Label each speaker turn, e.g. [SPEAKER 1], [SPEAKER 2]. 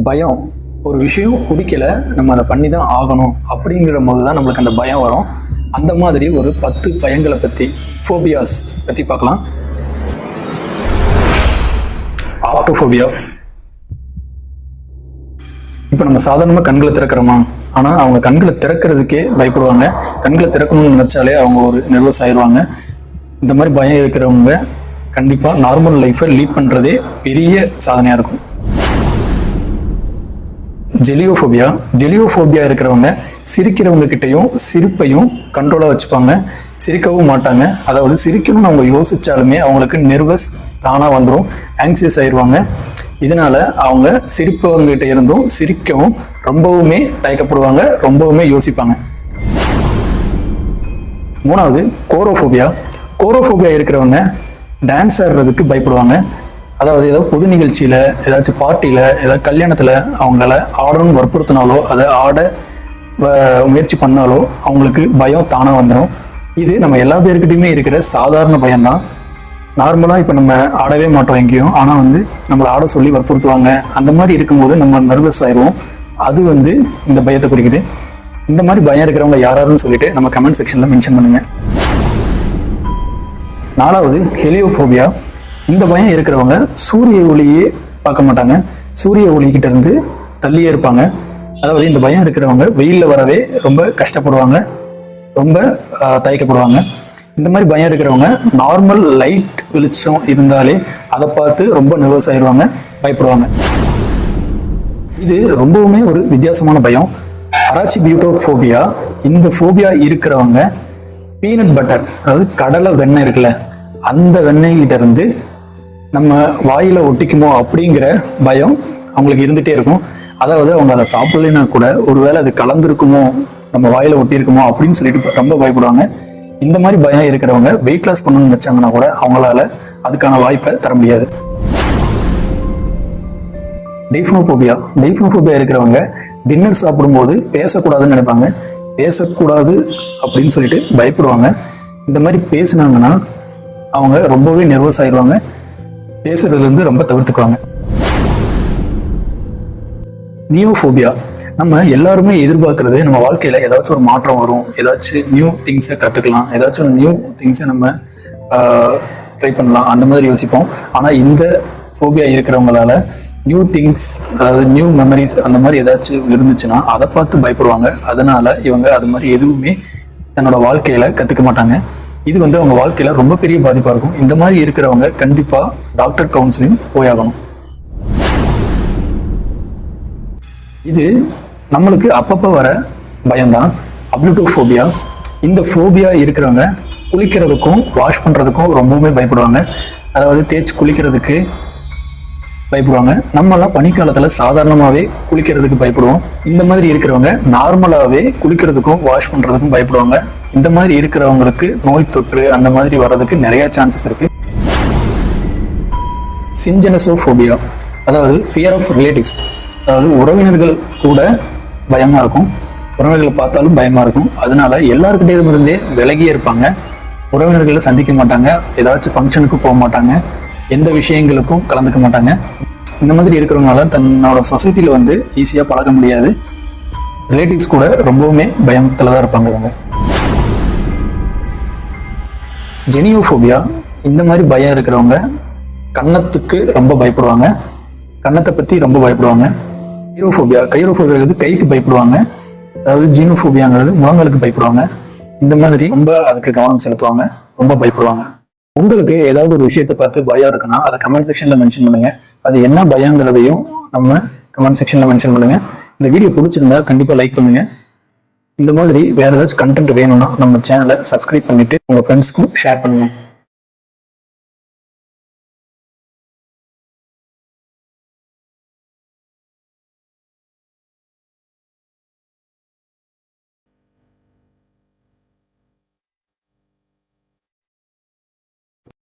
[SPEAKER 1] பயம் ஒரு விஷயம் பிடிக்கல, நம்ம அதை பண்ணி தான் ஆகணும் அப்படிங்கிற போது தான் நம்மளுக்கு அந்த பயம் வரும். அந்த மாதிரி ஒரு 10 பயங்களை பற்றி, ஃபோபியாஸ் பற்றி பார்க்கலாம். ஆக்டோஃபோபியா. இப்போ நம்ம சாதாரணமாக கண்களை திறக்கிறோமா, ஆனால் அவங்க கண்களை திறக்கிறதுக்கே பயப்படுவாங்க. கண்களை திறக்கணும்னு நினச்சாலே அவங்க ஒரு நர்வஸ் ஆயிடுவாங்க. இந்த மாதிரி பயம் இருக்கிறவங்க கண்டிப்பாக நார்மல் லைஃப்பை லீட் பண்ணுறதே பெரிய சாதனையாக இருக்கும். ஜெலியோஃபோபியா. ஜெலியோஃபோபியா இருக்கிறவங்க சிரிக்கிறவங்க கிட்டையும் சிரிப்பையும் கண்ட்ரோலாக வச்சுப்பாங்க, சிரிக்கவும் மாட்டாங்க. அதாவது சிரிக்கணும்னு அவங்க யோசிச்சாலுமே அவங்களுக்கு நெர்வஸ் தானாக வந்துடும், ஆங்ஸியஸ் ஆயிடுவாங்க. இதனால அவங்க சிரிப்பவங்ககிட்ட இருந்தும் சிரிக்கவும் ரொம்பவுமே தயக்கப்படுவாங்க, ரொம்பவுமே யோசிப்பாங்க. 3வது கோரோஃபோபியா. கோரோஃபோபியா இருக்கிறவங்க டான்ஸ் ஆடுறதுக்கு பயப்படுவாங்க. அதாவது ஏதாவது பொது நிகழ்ச்சியில், ஏதாச்சும் பார்ட்டியில், ஏதாவது கல்யாணத்தில் அவங்கள ஆடணும்னு வற்புறுத்தினாலோ அதை ஆட முயற்சி பண்ணாலோ அவங்களுக்கு பயம் தானாக வந்துடும். இது நம்ம எல்லா பேருக்கிட்டையுமே இருக்கிற சாதாரண பயம்தான். நார்மலாக இப்போ நம்ம ஆடவே மாட்டோம் எங்கேயும், ஆனால் நம்மளை ஆட சொல்லி வற்புறுத்துவாங்க. அந்த மாதிரி இருக்கும்போது நம்ம நர்வஸ் ஆயிடுவோம். அது இந்த பயத்தை குறிக்குது. இந்த மாதிரி பயம் இருக்கிறவங்க யாராருன்னு சொல்லிட்டு நம்ம கமெண்ட் செக்ஷனில் மென்ஷன் பண்ணுங்க. 4வது ஹெலியோஃபோபியா. இந்த பயம் இருக்கிறவங்க சூரிய ஒளியே பார்க்க மாட்டாங்க, சூரிய ஒளிக்கிட்ட இருந்து தள்ளியே இருப்பாங்க. அதாவது இந்த பயம் இருக்கிறவங்க வெயிலில் வரவே ரொம்ப கஷ்டப்படுவாங்க, ரொம்ப தயக்கப்படுவாங்க. இந்த மாதிரி பயம் இருக்கிறவங்க நார்மல் லைட் வெளிச்சம் இருந்தாலே அதை பார்த்து ரொம்ப நர்வஸ் ஆயிடுவாங்க, பயப்படுவாங்க. இது ரொம்பவுமே ஒரு வித்தியாசமான பயம், அராச்சிபியூட்டோஃபோபியா. இந்த ஃபோபியா இருக்கிறவங்க பீனட் பட்டர், அதாவது கடலை வெண்ணெய் இருக்குல்ல, அந்த வெண்ணெய்கிட்ட இருந்து நம்ம வாயில ஒட்டிக்குமோ அப்படிங்கிற பயம் அவங்களுக்கு இருந்துகிட்டே இருக்கும். அதாவது அவங்க அதை சாப்பிடலைன்னா கூட ஒருவேளை அது கலந்துருக்குமோ, நம்ம வாயில ஒட்டி இருக்குமோ அப்படின்னு சொல்லிட்டு ரொம்ப பயப்படுவாங்க. இந்த மாதிரி பயம் இருக்கிறவங்க வெயிட் லாஸ் பண்ணணும்னு நினைச்சாங்கன்னா கூட அவங்களால அதுக்கான வாய்ப்பை தர முடியாது. டைஃப்னோஃபோபியா. டைஃப்னோஃபோபியா இருக்கிறவங்க டின்னர் சாப்பிடும்போது பேசக்கூடாதுன்னு நினைப்பாங்க, பேசக்கூடாது அப்படின்னு சொல்லிட்டு பயப்படுவாங்க. இந்த மாதிரி பேசினாங்கன்னா அவங்க ரொம்பவே நர்வஸ் ஆயிடுவாங்க, பேசுறதுலேருந்து ரொம்ப தவிர்த்துக்குவாங்க. நியோஃபோபியா. நம்ம எல்லாருமே எதிர்பார்க்கறது நம்ம வாழ்க்கையில் ஏதாச்சும் ஒரு மாற்றம் வரும், ஏதாச்சும் நியூ திங்ஸை கற்றுக்கலாம், ஏதாச்சும் நியூ திங்ஸை நம்ம ட்ரை பண்ணலாம், அந்த மாதிரி யோசிப்போம். ஆனால் இந்த ஃபோபியா இருக்கிறவங்களால நியூ திங்ஸ், அதாவது நியூ மெமரிஸ் அந்த மாதிரி ஏதாச்சும் இருந்துச்சுன்னா அதை பார்த்து பயப்படுவாங்க. அதனால இவங்க அது மாதிரி எதுவுமே தன்னோட வாழ்க்கையில் கற்றுக்க மாட்டாங்க. இது அவங்க வாழ்க்கையில் ரொம்ப பெரிய பாதிப்பாக இருக்கும். இந்த மாதிரி இருக்கிறவங்க கண்டிப்பாக டாக்டர் கவுன்சிலிங் போயாகணும். இது நம்மளுக்கு அப்பப்போ வர பயம்தான், அப்ளூட்டோஃபோபியா. இந்த ஃபோபியா இருக்கிறவங்க குளிக்கிறதுக்கும் வாஷ் பண்ணுறதுக்கும் ரொம்பவுமே பயப்படுவாங்க. அதாவது தேய்ச்சி குளிக்கிறதுக்கு பயப்படுவாங்க. நம்மளாம் பனிக்காலத்தில் சாதாரணமாகவே குளிக்கிறதுக்கு பயப்படுவோம். இந்த மாதிரி இருக்கிறவங்க நார்மலாகவே குளிக்கிறதுக்கும் வாஷ் பண்ணுறதுக்கும் பயப்படுவாங்க. இந்த மாதிரி இருக்கிறவங்களுக்கு நோய் தொற்று அந்த மாதிரி வர்றதுக்கு நிறைய சான்சஸ் இருக்கு. சிஞ்சனசோஃபோபியா, அதாவது ஃபியர் ஆஃப் ரிலேட்டிவ்ஸ். அதாவது உறவினர்கள் கூட பயமாக இருக்கும், உறவினர்களை பார்த்தாலும் பயமாக இருக்கும். அதனால எல்லாருக்கிட்டேயும் இருந்தே விலகியே இருப்பாங்க, உறவினர்களை சந்திக்க மாட்டாங்க, ஏதாச்சும் ஃபங்க்ஷனுக்கு போக மாட்டாங்க, எந்த விஷயங்களுக்கும் கலந்துக்க மாட்டாங்க. இந்த மாதிரி இருக்கிறவங்களால தன்னோட சொசைட்டியில் ஈஸியாக பழக முடியாது, ரிலேட்டிவ்ஸ் கூட ரொம்பவுமே பயத்தில் தான் இருப்பாங்க இவங்க. ஜெனியோஃபோபியா. இந்த மாதிரி பயம் இருக்கிறவங்க கன்னத்துக்கு ரொம்ப பயப்படுவாங்க, கன்னத்தை பற்றி ரொம்ப பயப்படுவாங்க. கைரோஃபோபியா. கைரோஃபோபியா கைக்கு பயப்படுவாங்க. அதாவது ஜீனோஃபோபியாங்கிறது முழங்களுக்கு பயப்படுவாங்க. இந்த மாதிரி ரொம்ப அதுக்கு கவனம் செலுத்துவாங்க, ரொம்ப பயப்படுவாங்க. உங்களுக்கு ஏதாவது ஒரு விஷயத்தை பார்த்து பயம் இருக்குன்னா அதை கமெண்ட் செக்ஷன்ல மென்ஷன் பண்ணுங்க. அது என்ன பயங்கிறதையும் நம்ம கமெண்ட் செக்ஷன்ல மென்ஷன் பண்ணுங்க. இந்த வீடியோ பிடிச்சிருந்தா கண்டிப்பா லைக் பண்ணுங்க. இந்த மாதிரி வேற ஏதாச்சும் கண்டென்ட் வேணும்னா நம்ம சேனலை சப்ஸ்கிரைப் பண்ணிட்டு உங்க ஃப்ரெண்ட்ஸ்க்கும் ஷேர் பண்ணுங்க.